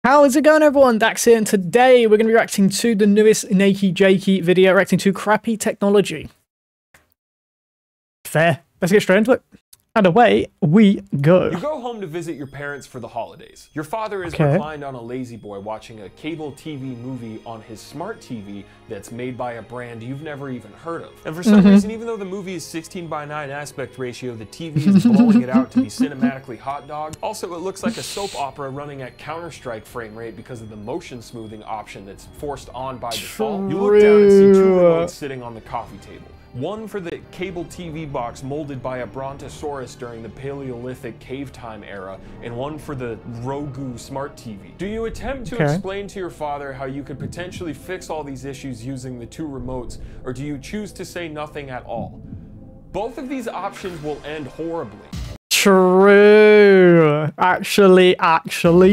How is it going, everyone? Dax here, and today we're going to be reacting to the newest Nakey Jakey video, reacting to crappy technology. Fair. Let's get straight into it. And away we go. You go home to visit your parents for the holidays. Your father is reclined on a lazy boy watching a cable TV movie on his smart TV that's made by a brand you've never even heard of. And for some reason, even though the movie is 16:9 aspect ratio, the TV is blowing it out to be cinematically hot dog. Also, it looks like a soap opera running at Counter-Strike frame rate because of the motion smoothing option that's forced on by default. You look down and see two remotes sitting on the coffee table. One for the cable TV box molded by a brontosaurus during the Paleolithic cave time era, and one for the Roku smart TV. Do you attempt to explain to your father how you could potentially fix all these issues using the two remotes, or do you choose to say nothing at all? Both of these options will end horribly. True. Actually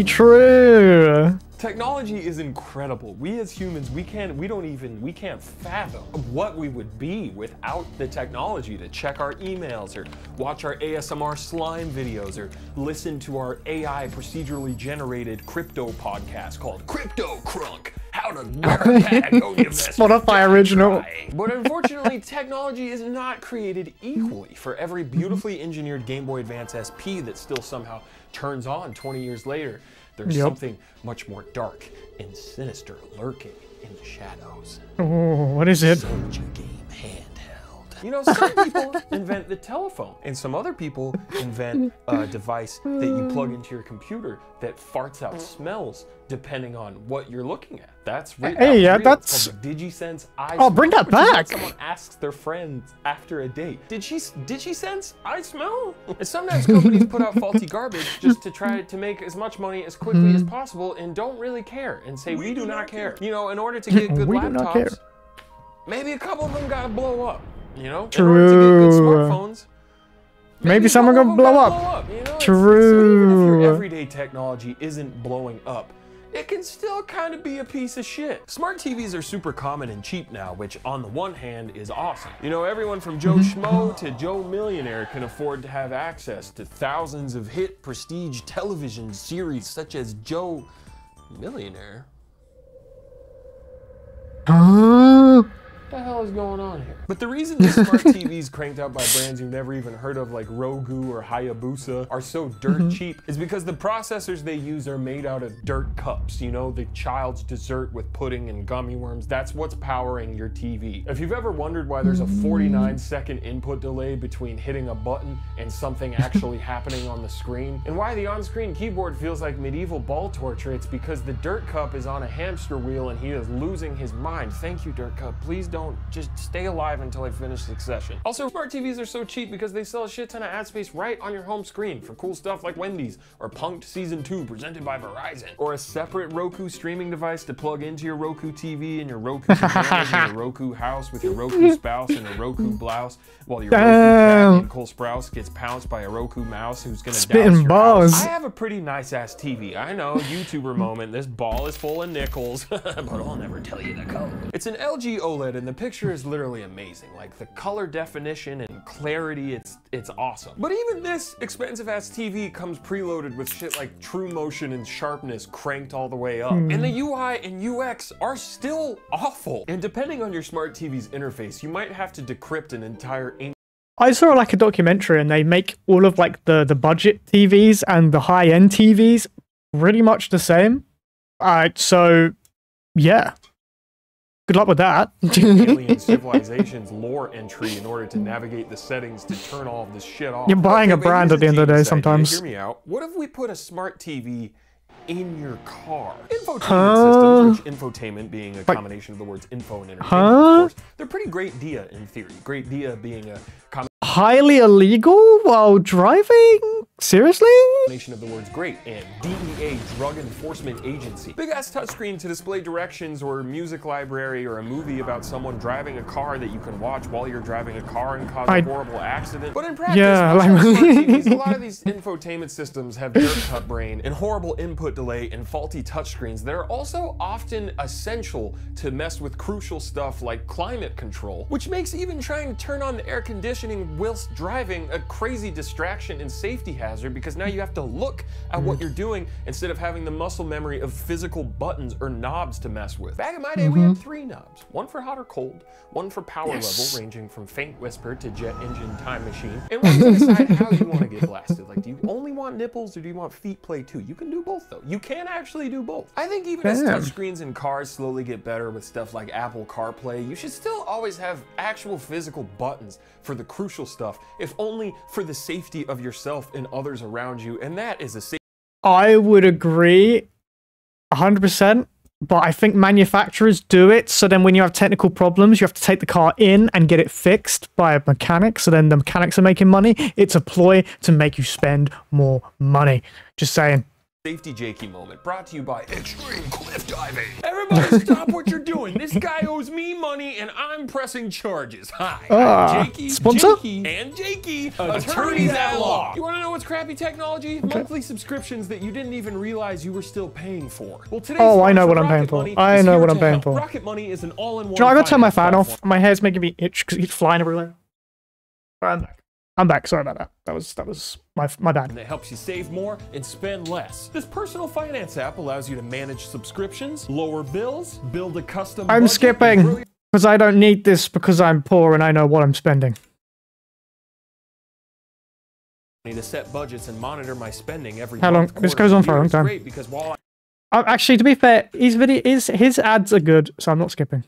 true. Technology is incredible. We as humans, we can't fathom what we would be without the technology to check our emails or watch our ASMR slime videos or listen to our AI procedurally generated crypto podcast called Crypto Crunk. How to Spotify original. But unfortunately, technology is not created equally. For every beautifully engineered Game Boy Advance SP that still somehow turns on 20 years later, there's something much more dark and sinister lurking in the shadows. Oh, what is it? Soldier game handheld. You know, some people invent the telephone, and some other people invent a device that you plug into your computer that farts out smells depending on what you're looking at. That's that's called the DigiSense I Oh, bring that back. Someone asks their friends after a date, did she sense I smell? And sometimes companies put out faulty garbage just to try to make as much money as quickly as possible and don't really care and say we do not care. You know, in order to get good laptops, maybe a couple of them gotta blow up. You know, in order to get good smartphones, maybe some are gonna blow up. You know? True. So even if your everyday technology isn't blowing up, it can still kind of be a piece of shit. Smart TVs are super common and cheap now, which on the one hand is awesome. You know, everyone from Joe Schmo to Joe Millionaire can afford to have access to thousands of hit prestige television series such as Joe Millionaire. What the hell is going on here? But the reason the smart TVs cranked out by brands you've never even heard of like Roku or Hayabusa are so dirt cheap is because the processors they use are made out of dirt cups. You know, the child's dessert with pudding and gummy worms. That's what's powering your TV. If you've ever wondered why there's a 49-second input delay between hitting a button and something actually happening on the screen, and why the on-screen keyboard feels like medieval ball torture, it's because the dirt cup is on a hamster wheel and he is losing his mind. Thank you, dirt cup. Please don't just stay alive until I finish Succession. Also, smart TVs are so cheap because they sell a shit ton of ad space right on your home screen for cool stuff like Wendy's or Punk'd Season 2 presented by Verizon, or a separate Roku streaming device to plug into your Roku TV and your Roku pajamas and your Roku house with your Roku spouse and a Roku blouse, while your Roku cat Cole Sprouse gets pounced by a Roku mouse who's gonna douse your house. I have a pretty nice ass TV. I know, YouTuber moment. This ball is full of nickels, but I'll never tell you the code. It's an LG OLED and the picture is literally amazing. Like the color definition and clarity, it's awesome. But even this expensive ass TV comes preloaded with shit like true motion and sharpness cranked all the way up. And the UI and UX are still awful. And depending on your smart TV's interface, you might have to decrypt an entire I saw like a documentary and they make all of like the budget TVs and the high-end TVs pretty much the same. So yeah. Good luck with that. Alien civilization's lore entry in order to navigate the settings to turn all of this shit off. You're buying a brand at the end of the day sometimes. Hear me out. What if we put a smart TV in your car? Infotainment systems, which infotainment being a combination of the words info and entertainment, of course, they're pretty great dia in theory. Great dia being a highly illegal while driving? Seriously? Combination of the words great and DEA, Drug Enforcement Agency. Big ass touchscreen to display directions or music library or a movie about someone driving a car that you can watch while you're driving a car and cause a horrible accident. But in practice, a lot of these infotainment systems have dirt cut brain and horrible input delay and faulty touchscreens that are also often essential to mess with crucial stuff like climate control, which makes even trying to turn on the air conditioning whilst driving a crazy distraction and safety hazard. hazard because now you have to look at what you're doing instead of having the muscle memory of physical buttons or knobs to mess with. Back in my day, we had 3 knobs. One for hot or cold, one for power level, ranging from faint whisper to jet engine time machine, and one to decide how you want to get blasted. Like, do you only want nipples or do you want feet play too? You can do both though. You can actually do both. I think even as touchscreens in cars slowly get better with stuff like Apple CarPlay, you should still always have actual physical buttons for the crucial stuff, if only for the safety of yourself and others around you, and that is a safety. I would agree 100%, but I think manufacturers do it, so then when you have technical problems, you have to take the car in and get it fixed by a mechanic, so then the mechanics are making money. It's a ploy to make you spend more money. Just saying. Safety Jakey moment brought to you by Extreme Cliff Diving. Everybody stop what you're doing. This guy owes me money and I'm pressing charges. Hi, I'm Jakey, sponsor? Jakey, and Jakey, attorneys at law. You want to know what's crappy technology? Monthly subscriptions that you didn't even realize you were still paying for. Well, today's I know what I'm paying for. I know what I'm paying for. Rocket Money is an all-in-one. I gotta turn my fan off. My hair's making me itch because it's flying everywhere. I'm back. I'm back. Sorry about that. That was my bad. And it helps you save more and spend less. This personal finance app allows you to manage subscriptions, lower bills, build a custom budget. I'm skipping because I don't need this because I'm poor and I know what I'm spending. I need to set budgets and monitor my spending every How long? This goes on for a long time. Great because while actually, to be fair, his ads are good, so I'm not skipping.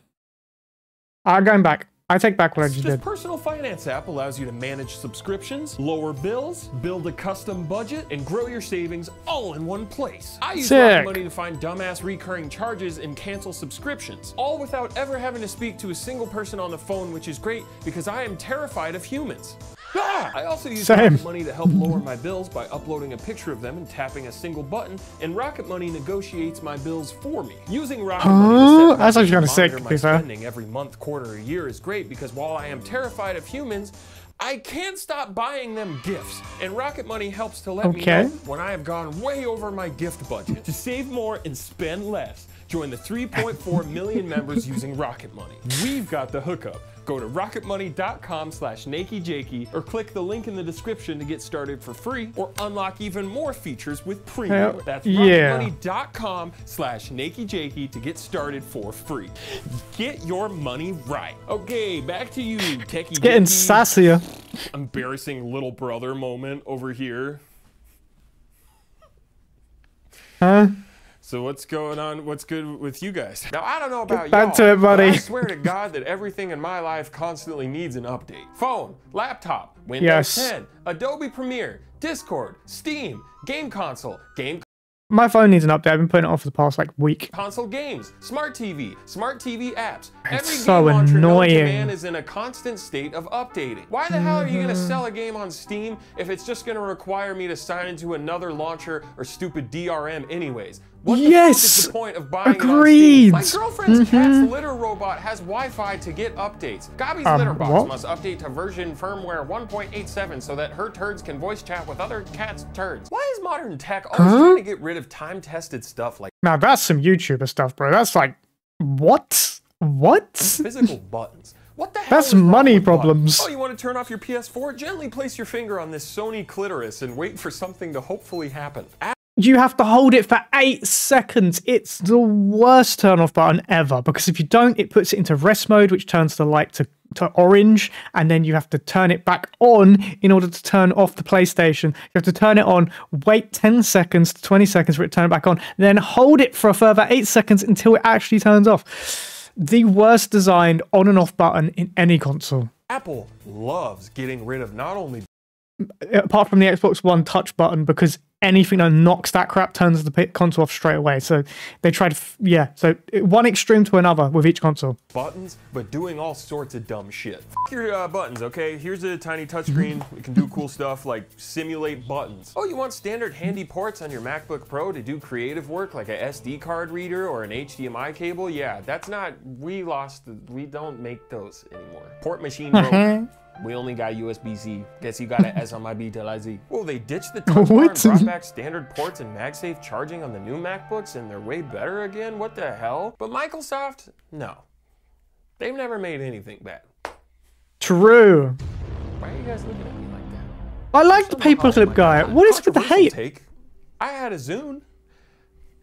I'm going back. I take back what I just did. This personal finance app allows you to manage subscriptions, lower bills, build a custom budget, and grow your savings all in one place. I use Rocket Money to find dumbass recurring charges and cancel subscriptions, all without ever having to speak to a single person on the phone, which is great because I am terrified of humans. I also use Rocket Money to help lower my bills by uploading a picture of them and tapping a single button, and Rocket Money negotiates my bills for me. Using Rocket Money to set monitor my spending every month, quarter, or year is great because while I am terrified of humans, I can't stop buying them gifts, and Rocket Money helps to let me know when I have gone way over my gift budget. To save more and spend less, join the 3.4 million members using Rocket Money. We've got the hookup. Go to rocketmoney.com/NakeyJakey or click the link in the description to get started for free or unlock even more features with premium. That's rocketmoney.com/NakeyJakey to get started for free. Get your money right. Okay, back to you, Techie. It's getting sassier. Embarrassing little brother moment over here. Huh? So what's going on? What's good with you guys? Now, I don't know about y'all, but I swear to God that everything in my life constantly needs an update. Phone, laptop, Windows 10, Adobe Premiere, Discord, Steam, game console, My phone needs an update. I've been putting it off for the past week. Console games, smart TV apps. It's Every so game launcher known to annoying. man is in a constant state of updating. Why the hell are you gonna sell a game on Steam if it's just gonna require me to sign into another launcher or stupid DRM anyways? What the fuck is the point of buying it on Steam? My girlfriend's cat's litter robot has Wi-Fi to get updates. Gabby's litter box must update to version firmware 1.87 so that her turds can voice chat with other cats' turds. Why is modern tech always trying to get rid of time-tested stuff like— Now that's some YouTuber stuff, bro. That's like, what? What? Physical buttons. What the hell? That's money problems. Oh, you want to turn off your PS4? Gently place your finger on this Sony clitoris and wait for something to hopefully happen. You have to hold it for 8 seconds. It's the worst turn off button ever because if you don't, it puts it into rest mode, which turns the light to orange, and then you have to turn it back on in order to turn off the PlayStation. You have to turn it on, wait 10 seconds to 20 seconds for it to turn it back on, then hold it for a further 8 seconds until it actually turns off. The worst designed on and off button in any console. Apple loves getting rid of not only— apart from the Xbox One touch button, because anything that knocks that crap turns the console off straight away. So they tried, so one extreme to another with each console. Buttons, but doing all sorts of dumb shit. F your buttons, okay? Here's a tiny touchscreen. We can do cool stuff like simulate buttons. Oh, you want standard handy ports on your MacBook Pro to do creative work like a SD card reader or an HDMI cable? Yeah, that's not— we don't make those anymore. Port machine broke. We only got USB-C. Guess you got an S on my B till I Z. Well, they ditched the touch bar and brought back standard ports and MagSafe charging on the new MacBooks, and they're way better again? What the hell? But Microsoft, no. They've never made anything bad. True. Why are you guys looking at me like that? I like the paperclip guy. What is with the hate? Take. I had a Zune,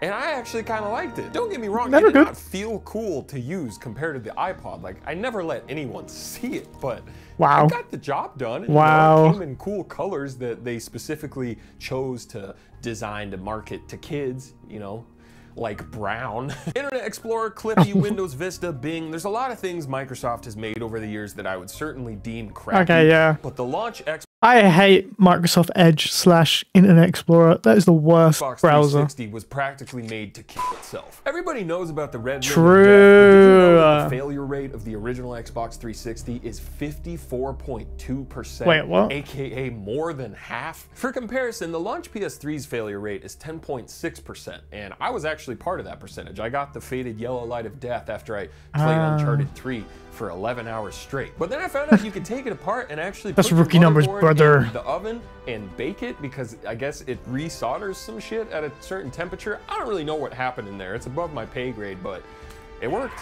and I actually kind of liked it. Don't get me wrong, Never it did good. not feel cool to use compared to the iPod. Like, I never let anyone see it, but Wow. it got the job done. And, Wow. you know, it came in cool colors that they specifically chose to design to market to kids, you know, like brown. Internet Explorer, Clippy, Windows Vista, Bing. There's a lot of things Microsoft has made over the years that I would certainly deem crappy. Okay, yeah. But the launch I hate Microsoft Edge / Internet Explorer. That is the worst Xbox browser. 360 was practically made to kill itself. Everybody knows about the red True. ring of death, but did you know that the failure rate of the original Xbox 360 is 54.2%? Wait, what? AKA more than half. For comparison, the launch PS3's failure rate is 10.6%, and I was actually part of that percentage. I got the faded yellow light of death after I played Uncharted 3 for 11 hours straight. But then I found out you could take it apart and actually That's put rookie your numbers, motherboard brother. in the oven and bake it, because I guess it resolders some shit at a certain temperature. I don't really know what happened in there. It's above my pay grade, but it worked.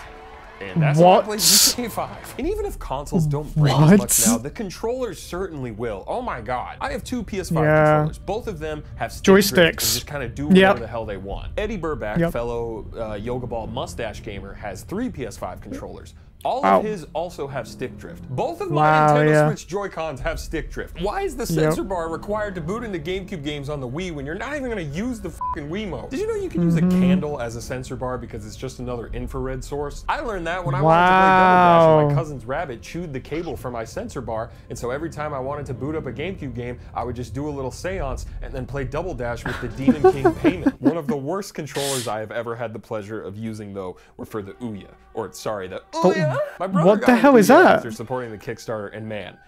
And that's why I played GTA 5. And even if consoles don't bring as much now, the controllers certainly will. Oh my god. I have two PS5 controllers. Both of them have joysticks and just kind of do whatever the hell they want. Eddie Burback, fellow Yoga Ball mustache gamer, has 3 PS5 controllers. All of his also have stick drift. Both of my Nintendo Switch Joy-Cons have stick drift. Why is the sensor bar required to boot into GameCube games on the Wii when you're not even gonna use the fucking Wiimote? Did you know you can use a candle as a sensor bar because it's just another infrared source? I learned that when I wanted to play Double Dash and my cousin's rabbit chewed the cable for my sensor bar, and so every time I wanted to boot up a GameCube game, I would just do a little seance and then play Double Dash with the Demon King payment. One of the worst controllers I have ever had the pleasure of using, though, were for the Ouya. Or, sorry, the Ouya? My brother what the hell is that? After supporting the Kickstarter, and man,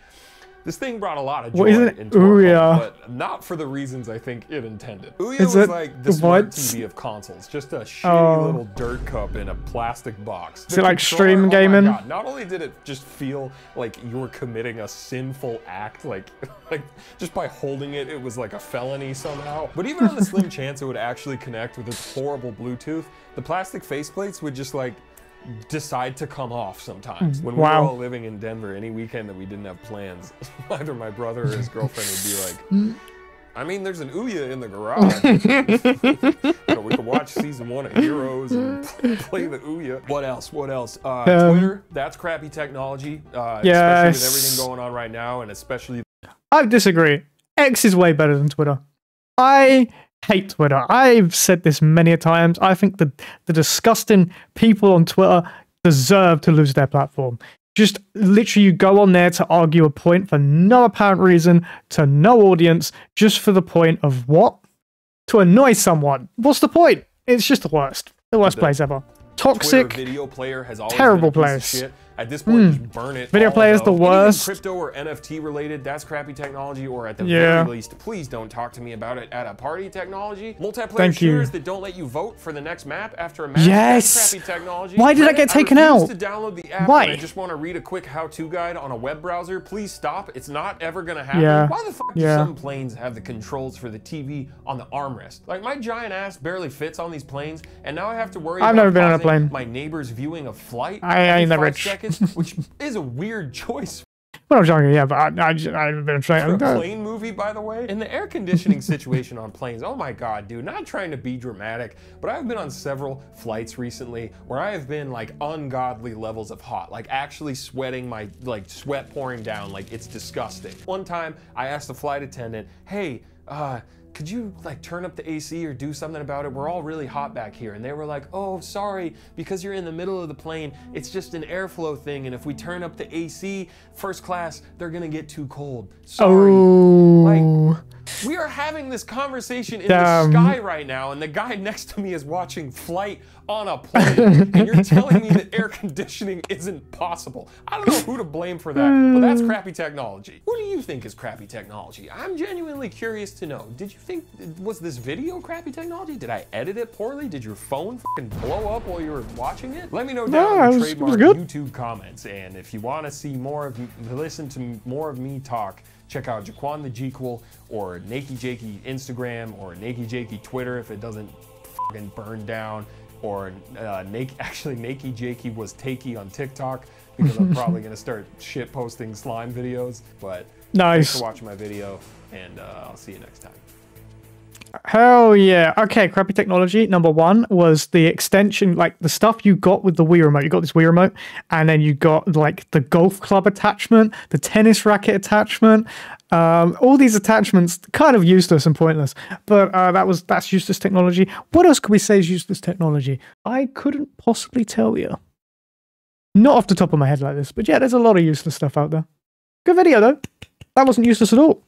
this thing brought a lot of joy into Ouya? our home, but not for the reasons I think it intended. Ouya was like the smart TV of consoles, just a shitty little dirt cup in a plastic box. Is it like stream gaming? Oh my God, not only did it just feel like you were committing a sinful act, like just by holding it, it was like a felony somehow. But even on the slim chance it would actually connect with its horrible Bluetooth, the plastic faceplates would just like decide to come off sometimes. When we were all living in Denver, any weekend that we didn't have plans, either my brother or his girlfriend would be like, I mean, there's an Ouya in the garage. So we could watch season 1 of Heroes and play the Ouya. What else? What else? Twitter, that's crappy technology, especially with everything going on right now, and especially... I disagree. X is way better than Twitter. I hate Twitter. I've said this many a times. I think the disgusting people on Twitter deserve to lose their platform. Just literally you go on there to argue a point for no apparent reason, to no audience, just for the point of what? To annoy someone. What's the point? It's just the worst. The worst place ever. Toxic, Twitter video player has always terrible been a piece of place. shit. At this point, just burn it. Video player is the worst. Crypto or NFT related, that's crappy technology, or at the very least, please don't talk to me about it at a party technology. Multiplayer shooters that don't let you vote for the next map after a match, that's crappy technology. Why did I get taken out? I refuse to download the app. Why? I just want to read a quick how-to guide on a web browser. Please stop. It's not ever going to happen. Why the fuck do some planes have the controls for the TV on the armrest? Like, my giant ass barely fits on these planes, and now I have to worry about been on a plane. My neighbor's viewing a flight I ain't that rich. seconds, which is a weird choice. When I was younger, yeah, but I've been trying. For a plane movie, by the way. And the air conditioning situation on planes, oh my god, dude, not trying to be dramatic, but I've been on several flights recently where I have been like ungodly levels of hot, like actually sweating, my like sweat pouring down, like it's disgusting. One time I asked the flight attendant, hey, could you like turn up the AC or do something about it? We're all really hot back here. And they were like, oh, sorry, because you're in the middle of the plane, it's just an airflow thing. And if we turn up the AC first class, they're gonna get too cold. Sorry. Like, we are having this conversation in the sky right now, and the guy next to me is watching Flight on a plane, and you're telling me that air conditioning isn't possible. I don't know who to blame for that, but that's crappy technology. Who do you think is crappy technology? I'm genuinely curious to know. Did you think, was this video crappy technology? Did I edit it poorly? Did your phone fucking blow up while you were watching it? Let me know down in the trademark YouTube comments, and if you want to see more of, listen to more of me talk, check out Jaquan the Jequel or Nakey Jakey Instagram or Nakey Jakey Twitter if it doesn't fucking burn down, or actually Nakey Jakey was takey on TikTok because I'm probably gonna start shit posting slime videos. But Nice. Thanks for watching my video, and I'll see you next time. Hell yeah. Okay, crappy technology. Number one was the extension, like the stuff you got with the Wii remote. You got this Wii remote, and then you got like the golf club attachment, the tennis racket attachment. All these attachments kind of useless and pointless, but that's useless technology. What else could we say is useless technology? I couldn't possibly tell you. Not off the top of my head like this, but yeah, there's a lot of useless stuff out there. Good video though. That wasn't useless at all.